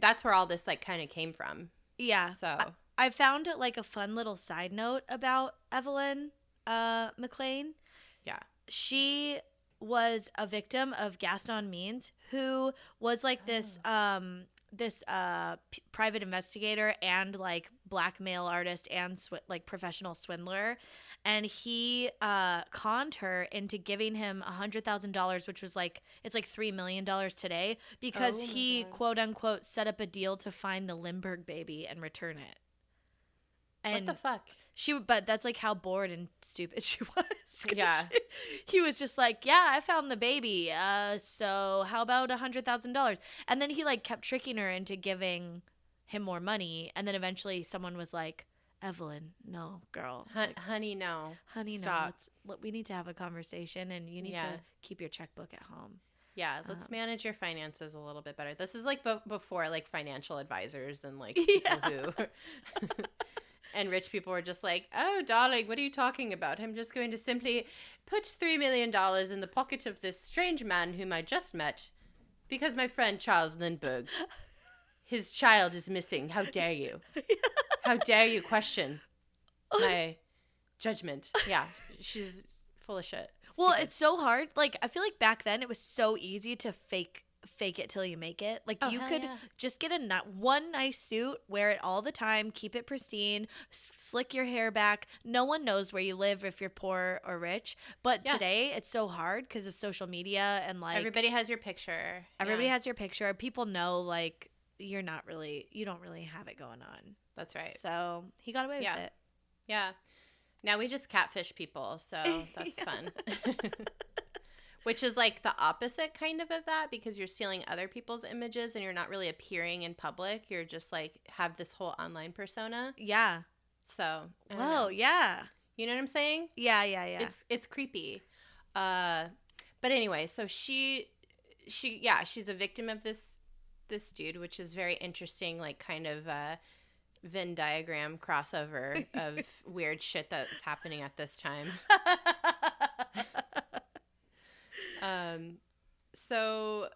that's where all this like kind of came from. Yeah. So I found like a fun little side note about Evelyn McLean. Yeah. She was a victim of Gaston Means, who was like this private investigator and like blackmail artist and like professional swindler, and he conned her into giving him $100,000, which was like, it's like $3 million today, because he quote unquote set up a deal to find the Lindbergh baby and return it. And what the fuck? But that's like how bored and stupid she was. Yeah. He was just like, yeah, I found the baby. So how about $100,000? And then he like kept tricking her into giving him more money. And then eventually someone was like, Evelyn, no, girl. Honey, no. Honey, stop. No. We need to have a conversation, and you need to keep your checkbook at home. Yeah, let's manage your finances a little bit better. This is like before like financial advisors and like people who... And rich people were just like, oh, darling, what are you talking about? I'm just going to simply put $3 million in the pocket of this strange man whom I just met because my friend Charles Lindbergh, his child is missing. How dare you? How dare you question my judgment? Yeah, she's full of shit. Well, it's so hard. Like, I feel like back then it was so easy to fake it till you make it. Like, you could just get one nice suit, wear it all the time, keep it pristine, slick your hair back. No one knows where you live if you're poor or rich. But today it's so hard because of social media and like everybody has your picture. Everybody has your picture. People know like you don't really have it going on. That's right. So he got away with it. Yeah. Now we just catfish people, so that's fun. Which is like the opposite kind of that, because you're stealing other people's images and you're not really appearing in public. You're just like have this whole online persona. Yeah. So, whoa, yeah. You know what I'm saying? Yeah. It's creepy. But anyway, so she's a victim of this dude, which is very interesting, like kind of Venn diagram crossover of weird shit that's happening at this time. So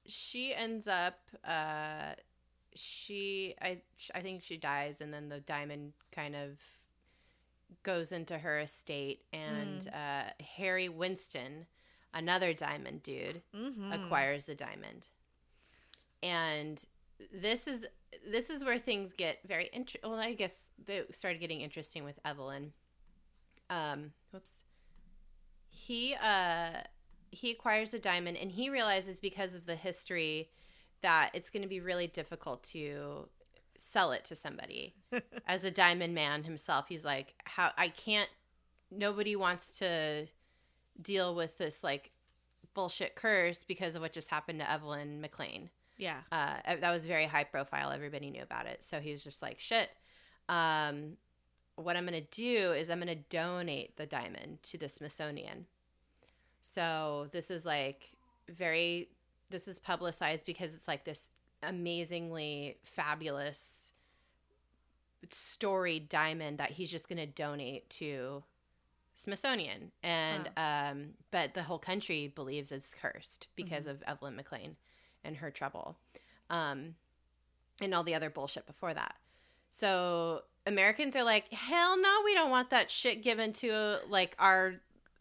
she ends up, I think she dies, and then the diamond kind of goes into her estate, and Harry Winston, another diamond dude, acquires the diamond. And this is where things get very interesting. Well, I guess they started getting interesting with Evelyn. He acquires a diamond, and he realizes, because of the history, that it's going to be really difficult to sell it to somebody. As a diamond man himself, he's like, nobody wants to deal with this like bullshit curse because of what just happened to Evelyn McLean. Yeah. That was very high profile. Everybody knew about it. So he was just like, shit. What I'm going to do is I'm going to donate the diamond to the Smithsonian. So this is this is publicized because it's like this amazingly fabulous storied diamond that he's just going to donate to Smithsonian. And, but the whole country believes it's cursed because of Evelyn McLean and her trouble. And all the other bullshit before that. So Americans are like, hell no, we don't want that shit given to like our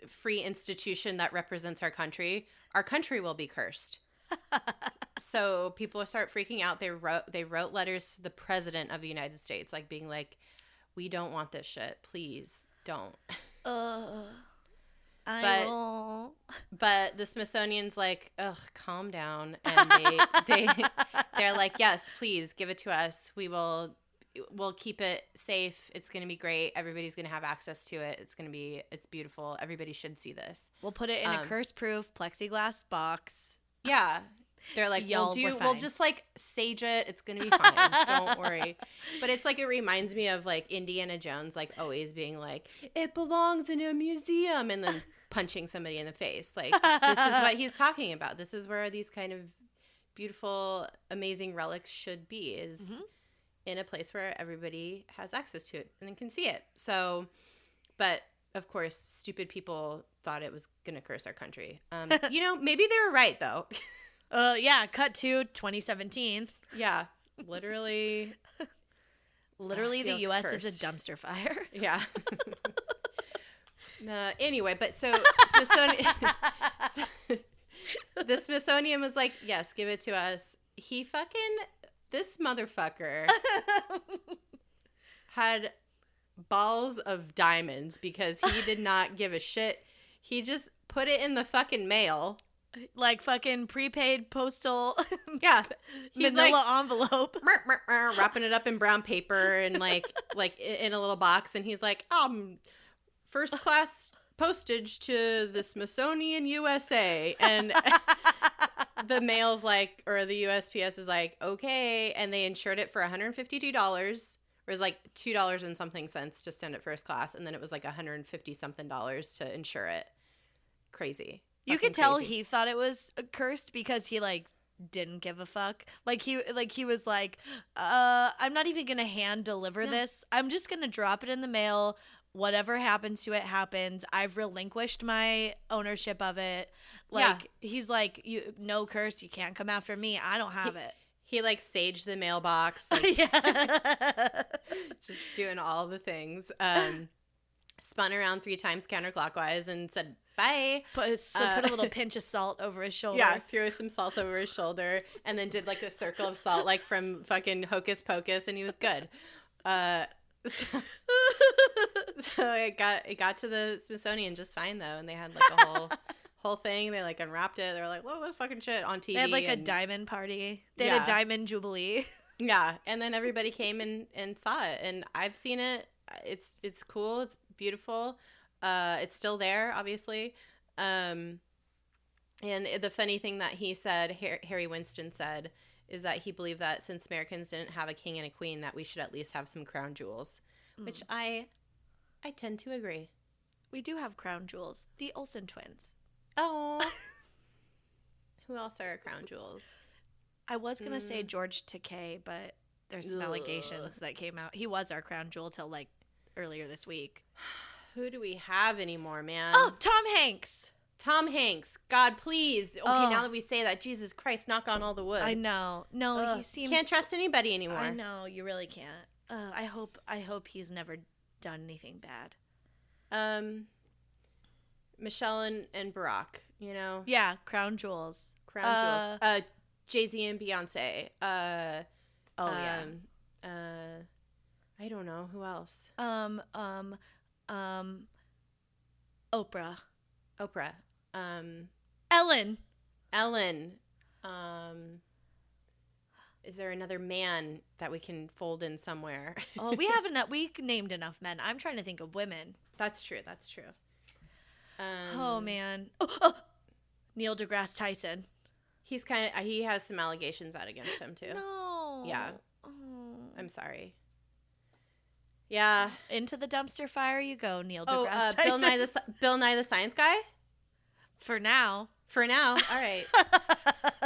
free institution that represents our country. Our country will be cursed. So people start freaking out. They wrote letters to the president of the United States, like being like, we don't want this shit. Please don't. But the Smithsonian's like, ugh, calm down. And they're like, yes, please give it to us. We'll keep it safe. It's going to be great. Everybody's going to have access to it. It's beautiful. Everybody should see this. We'll put it in a curse-proof plexiglass box. Yeah. They're like, we'll just like sage it. It's going to be fine. Don't worry. But it's like, it reminds me of like Indiana Jones, like always being like, it belongs in a museum, and then punching somebody in the face. Like, this is what he's talking about. This is where these kind of beautiful, amazing relics should be, is in a place where everybody has access to it and can see it. So, but of course, stupid people thought it was going to curse our country. Maybe they were right, though. Yeah, cut to 2017. Yeah, literally. The U.S. cursed. Is a dumpster fire. Yeah. Anyway, but so the Smithsonian was like, yes, give it to us. This motherfucker had balls of diamonds because he did not give a shit. He just put it in the fucking mail. Like fucking prepaid postal. Yeah. Manila envelope. Wrapping it up in brown paper and like in a little box. And he's like, first class postage to the Smithsonian USA. And the mail's like, or the USPS is like, okay. And they insured it for $152. It was like $2 and something cents to send it first class. And then it was like $150 something to insure it. Crazy. You could tell he thought it was cursed because he like didn't give a fuck. He was like, I'm not even gonna hand deliver this. I'm just gonna drop it in the mail. Whatever happens to it happens. I've relinquished my ownership of it. He's like, no curse. You can't come after me. I don't have it. He like saged the mailbox. Just doing all the things. Spun around 3 times counterclockwise and said, bye. Put a little pinch of salt over his shoulder. Yeah, threw some salt over his shoulder and then did like a circle of salt like from fucking Hocus Pocus, and he was good. So it got to the Smithsonian just fine though, and they had like a whole thing. They like unwrapped it. They were like, whoa, this fucking shit on TV. They had like a diamond party. They had a diamond jubilee. Yeah, and then everybody came and saw it, and I've seen it. It's cool. It's beautiful. It's still there, obviously. And the funny thing that he said, Harry Winston said, is that he believed that since Americans didn't have a king and a queen, that we should at least have some crown jewels, which I tend to agree. We do have crown jewels. The Olsen twins. Oh. Who else are crown jewels? I was going to say George Takei, but there's some allegations that came out. He was our crown jewel till like earlier this week. Who do we have anymore, man? Oh, Tom Hanks. Tom Hanks. God, please. Okay, now that we say that, Jesus Christ, knock on all the wood. I know. No, he seems... Can't trust anybody anymore. I know. You really can't. I hope he's never done anything bad. Michelle and Barack, you know? Yeah, crown jewels. Crown jewels. Jay-Z and Beyonce. Yeah. I don't know. Who else? Oprah. Ellen. Ellen. Is there another man that we can fold in somewhere? Oh, we named enough men. I'm trying to think of women. That's true. Oh man. Neil deGrasse Tyson. He has some allegations out against him too. No. Yeah. Oh. I'm sorry. Yeah. Into the dumpster fire you go, Neil deGrasse Tyson. Bill Nye the Science Guy? For now. All right.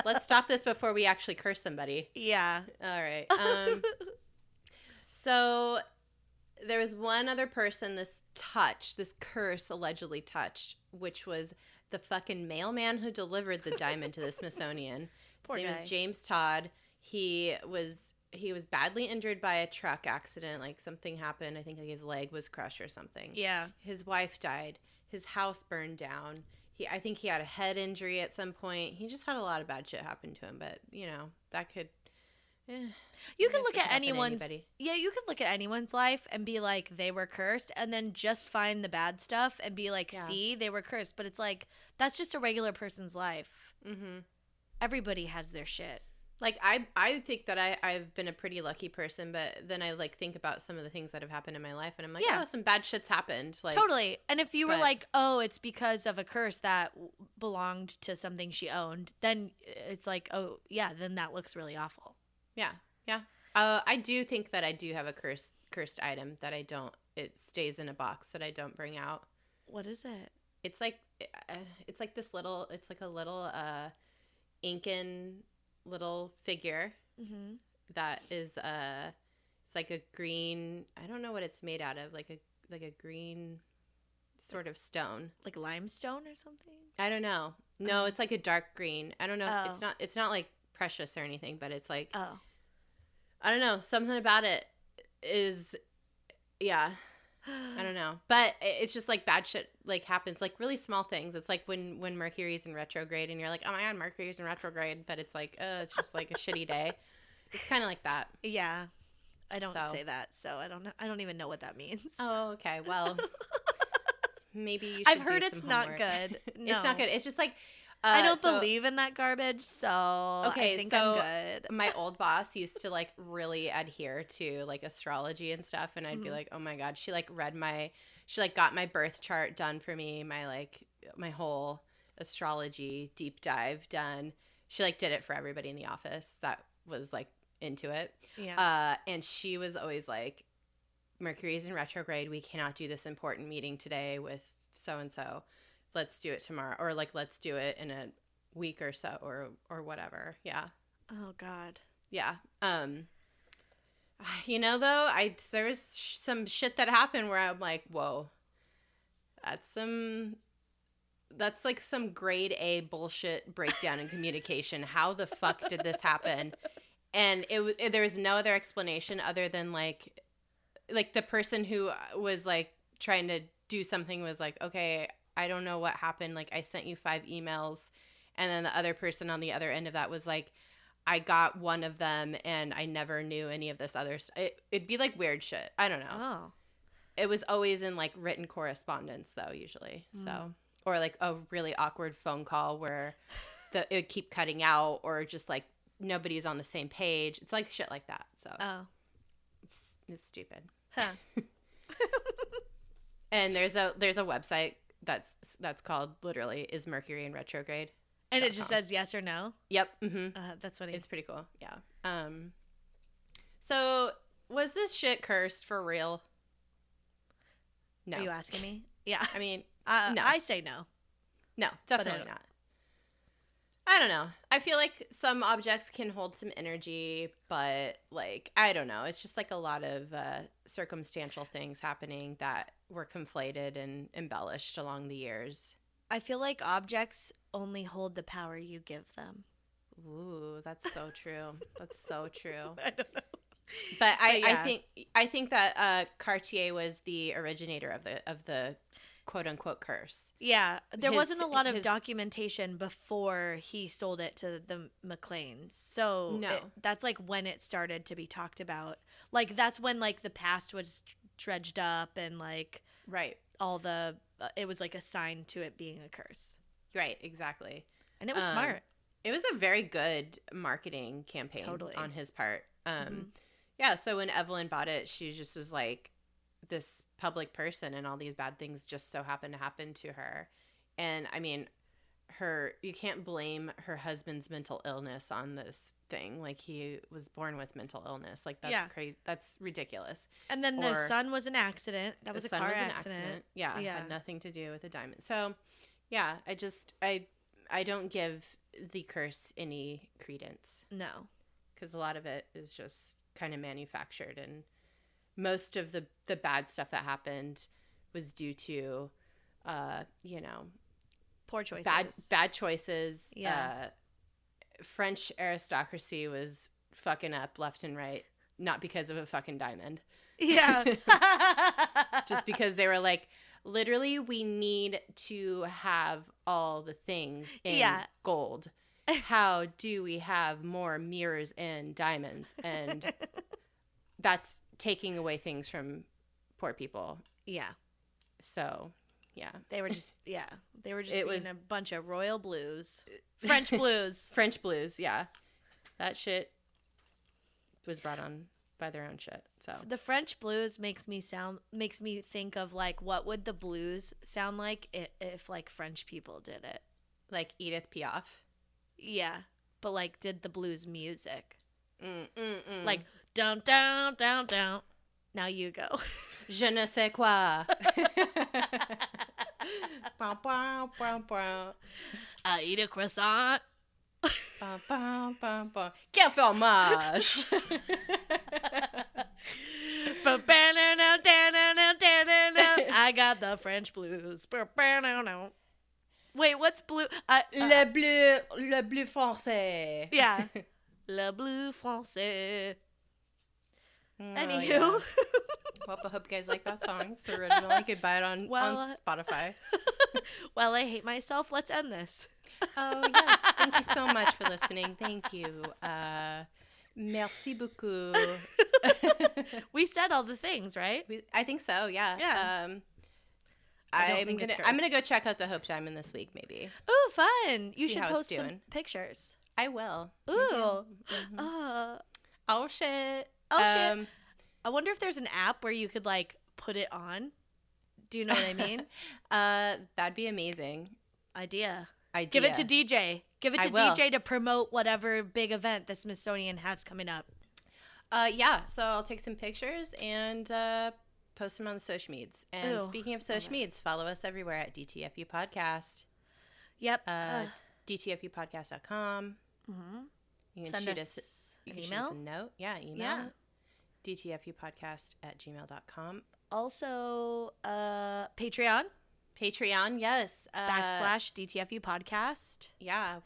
Let's stop this before we actually curse somebody. Yeah. All right. So there was one other person this curse allegedly touched, which was the fucking mailman who delivered the diamond to the Smithsonian. His name was James Todd. He was badly injured by a truck accident. Like something happened. I think like his leg was crushed or something. Yeah. His wife died. His house burned down. I think he had a head injury at some point. He just had a lot of bad shit happen to him. But you know that could. You can look at anyone's. Yeah, you can look at anyone's life and be like they were cursed, and then just find the bad stuff and be like, see, they were cursed. But it's like that's just a regular person's life. Mm-hmm. Everybody has their shit. Like I think that I've been a pretty lucky person, but then I like think about some of the things that have happened in my life, and I'm like, oh, some bad shit's happened. Like totally. And if you were like, oh, it's because of a curse that belonged to something she owned, then it's like, oh yeah, then that looks really awful. Yeah. I do think that I do have a cursed item that I don't. It stays in a box that I don't bring out. What is it? It's like this little. It's like a little Incan little figure that is it's like a green. I don't know what it's made out of. Like a green sort of stone. Like limestone or something. I don't know. No, it's like a dark green. I don't know. Oh. It's not like precious or anything, but it's like I don't know, something about it is I don't know, but it's just like bad shit like happens, like really small things. It's like when Mercury's in retrograde and you're like, oh my god, Mercury's in retrograde, but it's like it's just like a shitty day. It's kind of like that. Yeah, I don't say that, so I don't know. I don't even know what that means. Oh, okay. Well, maybe you should. I've heard it's not good. No. It's not good. It's just like I don't believe in that garbage, so okay, I think I'm good. My old boss used to like really adhere to like astrology and stuff, and I'd be like, oh my god, she got my birth chart done for me, my whole astrology deep dive done. She like did it for everybody in the office that was like into it. Yeah. And she was always like, Mercury's in retrograde. We cannot do this important meeting today with so and so. Let's do it tomorrow, or like let's do it in a week or so, or whatever. Yeah. Oh God. Yeah. You know though, there's some shit that happened where I'm like, whoa, that's like some grade A bullshit breakdown in communication. How the fuck did this happen? And there was no other explanation other than like the person who was like trying to do something was like, okay, I don't know what happened. Like, I sent you 5 emails. And then the other person on the other end of that was like, I got one of them and I never knew any of this other stuff. It'd be like weird shit. I don't know. Oh. It was always in like written correspondence though, usually. So, or like a really awkward phone call where it would keep cutting out, or just like nobody's on the same page. It's like shit like that. So it's stupid. Huh. And there's a website that's called literally Is Mercury in Retrograde? And it just says yes or no? Yep. Mm-hmm. That's funny. It's pretty cool. Yeah. So was this shit cursed for real? No. Are you asking me? Yeah. I mean, no. I say no. No, definitely not. I don't know. I feel like some objects can hold some energy, but like, I don't know. It's just like a lot of circumstantial things happening that were conflated and embellished along the years. I feel like objects only hold the power you give them. Ooh, that's so true. That's so true. I don't know. But I think that Cartier was the originator of the quote unquote curse. Yeah, there wasn't a lot of documentation before he sold it to the McLeans. So that's like when it started to be talked about. Like that's when like the past was dredged up and like all the it was like a sign to it being a curse. Right, exactly. And it was smart. It was a very good marketing campaign on his part. Yeah, so when Evelyn bought it, she just was like this public person and all these bad things just so happened to happen to her. And I mean, you can't blame her husband's mental illness on this thing. Like he was born with mental illness. Like that's crazy. That's ridiculous. And then the son was an accident. That was a car accident. Yeah, it had nothing to do with the diamond. So yeah, I don't give the curse any credence. No. Because a lot of it is just kind of manufactured, and most of the bad stuff that happened was due to poor choices. Bad choices. Yeah. French aristocracy was fucking up left and right, not because of a fucking diamond. Yeah. Just because they were like, literally, we need to have all the things in gold. How do we have more mirrors and diamonds? And that's taking away things from poor people. Yeah. So, yeah. They were just being a bunch of royal blues. French blues. French blues, yeah. That shit was brought on by their own shit. So the French blues makes me think of like what would the blues sound like if like French people did it. Like Edith Piaf. Yeah, but like did the blues music. Like down down down down. Now you go. Je ne sais quoi. Bow, bow, bow, bow. I eat a croissant. Bow, bow, bow, bow. Quel fromage. I got the French blues. Wait, what's blue? Le bleu français. Yeah. Le bleu français. Anywho. Yeah. Well, I hope you guys like that song. It's original. You could buy it on Spotify. Well, I hate myself. Let's end this. Oh, yes. Thank you so much for listening. Thank you. Merci beaucoup. We said all the things, right? I think so, yeah. Yeah. I'm gonna go check out the Hope Diamond this week, maybe. Ooh, fun! You should post some doing. pictures. I will. Ooh. Mm-hmm. Oh shit. Shit. I wonder if there's an app where you could like put it on. Do you know what I mean? That'd be amazing. Idea. Give it to DJ. Give it to DJ to promote whatever big event the Smithsonian has coming up. Yeah. So I'll take some pictures and post them on the social medias. And speaking of social medias, follow us everywhere at DTFU Podcast. Yep. DTFUpodcast.com. Mm-hmm. You can send shoot us an email. Shoot us a note. Yeah, email. Yeah. DTFUpodcast@gmail.com. Also, Patreon. Patreon, yes. / DTFU Podcast. Yeah,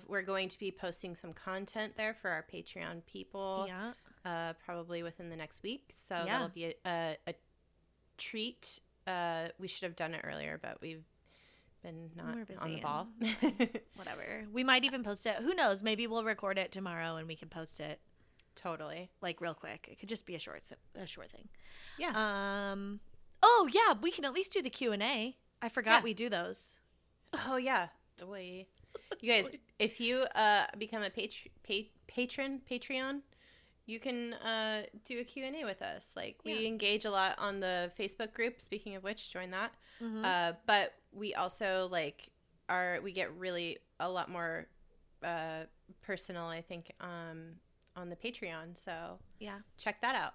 we're going to be posting some content there for our Patreon people. Yeah. Probably within the next week. So that'll be a treat. We should have done it earlier, but we've been not on the ball. Whatever. We might even post it. Who knows? Maybe we'll record it tomorrow and we can post it. Totally. Like real quick. It could just be a short thing. Yeah. Oh yeah, we can at least do the Q&A. I forgot we do those. Oh yeah. Boy. You guys, if you become a Patreon, you can do a Q&A with us. Like, we engage a lot on the Facebook group. Speaking of which, join that. Mm-hmm. But we also, like, we get really a lot more personal, I think, on the Patreon. So check that out.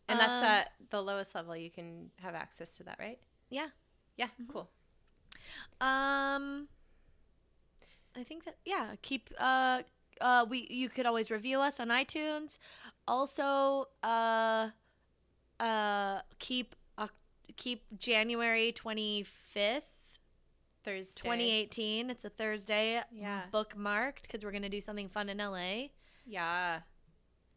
And that's at the lowest level. You can have access to that, right? Yeah. Yeah, cool. I think that keep you could always review us on iTunes. Also, keep January 25th, Thursday, 2018. It's a Thursday. Bookmarked because we're gonna do something fun in LA. Yeah.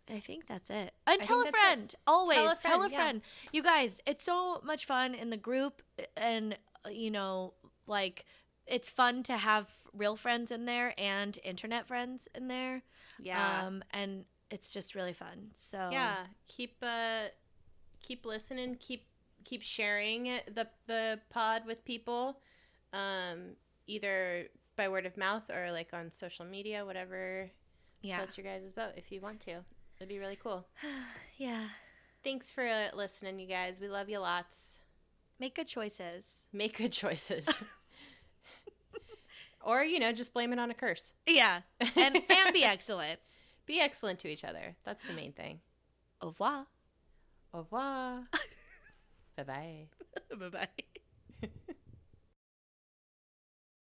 I think that's it. And tell a friend. Always tell a friend. You guys, it's so much fun in the group, and like, it's fun to have real friends in there and internet friends in there. Yeah. And it's just really fun. So keep listening. Keep sharing the pod with people, either by word of mouth or like on social media, whatever. Floats your guys' boat if you want to. That'd be really cool. Yeah. Thanks for listening, you guys. We love you lots. Make good choices. Make good choices. Or, just blame it on a curse. Yeah. And be excellent. Be excellent to each other. That's the main thing. Au revoir. Au revoir. Bye-bye. Bye-bye.